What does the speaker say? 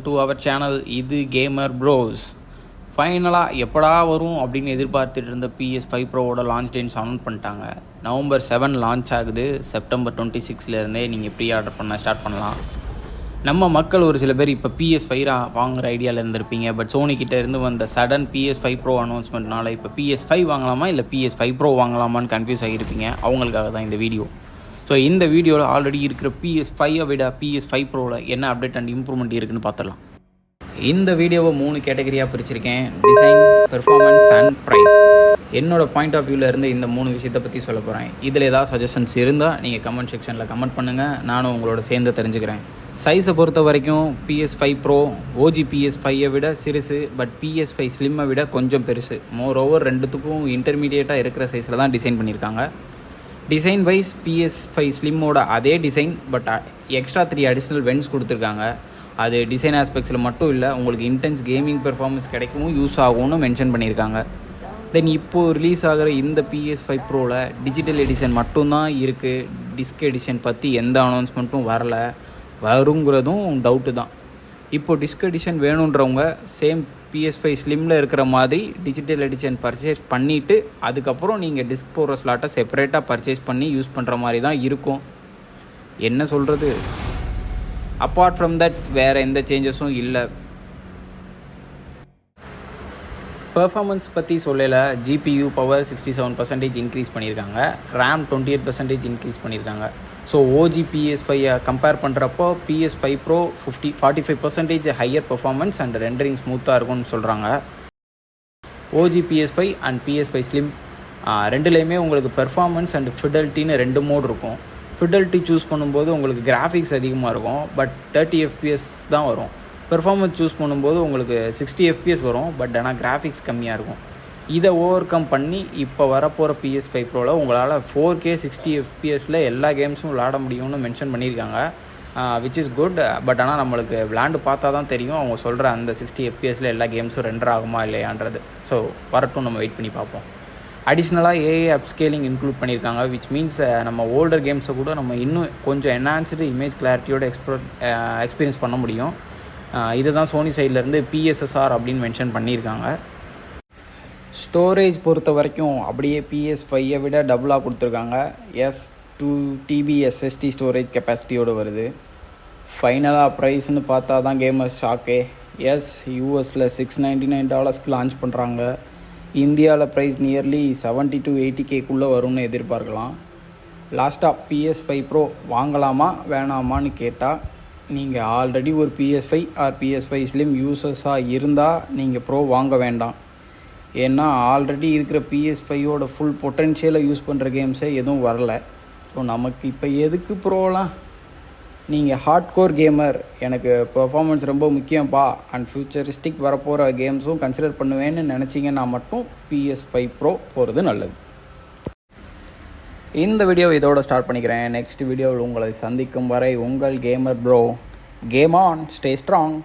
To our channel. இது gamer bros. ஃபைனலாக எப்படா வரும் அப்படின்னு எதிர்பார்த்துட்டு இருந்த PS5 ப்ரோவோட லான்ச் டேட்ஸ் அனௌன்ஸ் பண்ணிட்டாங்க. November 7 லான்ச் ஆகுது. September 26 நீங்கள் ப்ரீ ஆர்டர் பண்ண ஸ்டார்ட் பண்ணலாம். நம்ம மக்கள் ஒரு சில பேர் இப்போ PS5 வாங்குகிற ஐடியாவில் இருந்திருப்பீங்க. பட் சோனி கிட்டே இருந்து வந்த சடன் PS5 ப்ரோ அனௌன்ஸ்மெண்ட்னால இப்போ PS5 வாங்கலாமா இல்லை PS5 ப்ரோ வாங்கலாமான்னு கன்ஃபியூஸ் ஆகியிருப்பீங்க. அவங்களுக்காக தான் இந்த வீடியோ. ஸோ இந்த வீடியோவில் ஆல்ரெடி இருக்கிற PS5 விட PS5 ப்ரோவில் என்ன அப்டேட் அண்ட் இம்ப்ரூவ்மெண்ட் இருக்குதுன்னு பார்த்துடலாம். இந்த வீடியோவை 3 கேட்டகரியாக பிரிச்சிருக்கேன்: டிசைன், பெர்ஃபார்மன்ஸ் அண்ட் ப்ரைஸ். என்னோடய பாயிண்ட் ஆஃப் வியூவில் இருந்து இந்த 3 விஷயத்தை பற்றி சொல்ல போகிறேன். இதில் ஏதாவது சஜஷன்ஸ் இருந்தால் நீங்கள் கமெண்ட் செக்ஷனில் கமெண்ட் பண்ணுங்கள். நானும் உங்களோட சேர்ந்து தெரிஞ்சுக்கிறேன். சைஸை பொறுத்த வரைக்கும் PS5 ப்ரோ OG PS5 விட சிறுசு, பட் PS5 ஸ்லிம்மை விட கொஞ்சம் பெருசு. மோர் ஓவர் ரெண்டுத்துக்கும் இன்டர்மீடியேட்டாக இருக்கிற சைஸில் தான் டிசைன் பண்ணியிருக்காங்க. டிசைன் வைஸ் PS5 ஸ்லிம்மோட அதே design, but extra 3 additional vents கொடுத்துருக்காங்க. அது டிசைன் ஆஸ்பெக்ட்ஸில் மட்டும் இல்லை, உங்களுக்கு இன்டென்ஸ் கேமிங் பெர்ஃபார்மன்ஸ் கிடைக்கவும் யூஸ் ஆகும்னு மென்ஷன் பண்ணியிருக்காங்க. தென் இப்போது ரிலீஸ் ஆகிற இந்த PS5 ப்ரோவில் டிஜிட்டல் எடிஷன் மட்டும்தான் இருக்குது. டிஸ்க் எடிஷன் பற்றி எந்த அனௌன்ஸ்மெண்ட்டும் வரல. வருங்கிறதும் டவுட்டு தான். இப்போது டிஸ்க் எடிஷன் வேணுன்றவங்க சேம் PS5 ஸ்லிம்மில் இருக்கிற மாதிரி டிஜிட்டல் எடிஷன் பர்ச்சேஸ் பண்ணிவிட்டு அதுக்கப்புறம் நீங்கள் டிஸ்க் போடுற ஸ்லாட்டை செப்பரேட்டாக பர்ச்சேஸ் பண்ணி யூஸ் பண்ணுற மாதிரி தான் இருக்கும். என்ன சொல்கிறது, அப்பார்ட் ஃப்ரம் தட் வேறு எந்த சேஞ்சஸும் இல்லை. பெர்ஃபார்மன்ஸ் பற்றி சொல்லலை. GPU பவர் 67% இன்க்ரீஸ் பண்ணியிருக்காங்க. RAM 28% இன்க்ரீஸ் பண்ணியிருக்காங்க. ஸோ OG PS5 கம்பேர் பண்ணுறப்போ PS5 bro 45% higher performance and rendering ஸ்மூத்தாக இருக்கும்னு சொல்கிறாங்க. OG PS5 and PS5 slim ரெண்டுலேயுமே உங்களுக்கு பெர்ஃபார்மன்ஸ் அண்ட் ஃபிடலிட்டின்னு 2 மோட் இருக்கும். ஃபிடலிட்டி சூஸ் பண்ணும்போது உங்களுக்கு கிராஃபிக்ஸ் அதிகமாக இருக்கும், பட் 30 FPS தான் வரும். பெர்ஃபார்மன்ஸ் சூஸ் பண்ணும்போது உங்களுக்கு 60 FPS வரும், பட் ஆனால் கிராஃபிக்ஸ் கம்மியாக இருக்கும். இதை ஓவர் கம் பண்ணி இப்போ வரப்போகிற PS5 ப்ரோவில் உங்களால் 4K 60 FPSல எல்லா கேம்ஸும் விளாட முடியும்னு மென்ஷன் பண்ணியிருக்காங்க. Which is good. பட் ஆனால் நம்மளுக்கு விளாண்டு பார்த்தா தான் தெரியும் அவங்க சொல்கிற அந்த 60 FPSல எல்லா கேம்ஸும் ரெண்டர் ஆகுமா இல்லையான்றது. ஸோ வரட்டும், நம்ம வெயிட் பண்ணி பார்ப்போம். அடிஷ்னலாக AI அப்ஸ்கேலிங் இன்க்ளூட் பண்ணியிருக்காங்க. விச் மீன்ஸ் நம்ம ஓல்டர் கேம்ஸை கூட நம்ம இன்னும் கொஞ்சம் என்ஹான்ஸ்டு இமேஜ் கிளாரிட்டியோட எக்ஸ்பீரியன்ஸ் பண்ண முடியும். இதை தான் சோனி சைட்லேருந்து PSSR அப்படின்னு மென்ஷன் பண்ணியிருக்காங்க. ஸ்டோரேஜ் பொறுத்த வரைக்கும் அப்படியே PS5 விட டபுளாக கொடுத்துருக்காங்க. 2 TB SSD ஸ்டோரேஜ் கெப்பாசிட்டியோடு வருது. ஃபைனலாக ப்ரைஸ்னு பார்த்தா தான் கேமர்ஸ் ஷாக்கே. USல $699 லான்ச் பண்ணுறாங்க. இந்தியாவில் ப்ரைஸ் நியர்லி 70 to 80Kக்குள்ளே வரும்னு எதிர்பார்க்கலாம். லாஸ்ட்டாக PS5 ப்ரோ வாங்கலாமா வேணாமான்னு கேட்டால், நீங்கள் ஆல்ரெடி ஒரு PS5 ஆர் PS5 ஸ்லிம் யூசர்ஸாக இருந்தால் நீங்கள் ப்ரோ வாங்க வேண்டாம். ஏன்னா ஆல்ரெடி இருக்கிற PS5யோட ஃபுல் பொட்டென்ஷியலை யூஸ் பண்ணுற கேம்ஸே எதுவும் வரல. ஸோ நமக்கு இப்போ எதுக்கு ப்ரோலாம்? நீங்கள் ஹார்ட்கோர் கேமர், எனக்கு பெர்ஃபார்மன்ஸ் ரொம்ப முக்கியம்ப்பா அண்ட் ஃபியூச்சரிஸ்டிக் வரப்போகிற கேம்ஸும் கன்சிடர் பண்ணுவேன்னு நினச்சிங்கன்னா மட்டும் PS5 ப்ரோ போகிறது நல்லது. இந்த வீடியோவை இதோட ஸ்டார்ட் பண்ணிக்கிறேன். நெக்ஸ்ட் வீடியோவில் உங்களை சந்திக்கும் வரை உங்கள் gamer bro. Game on, stay strong.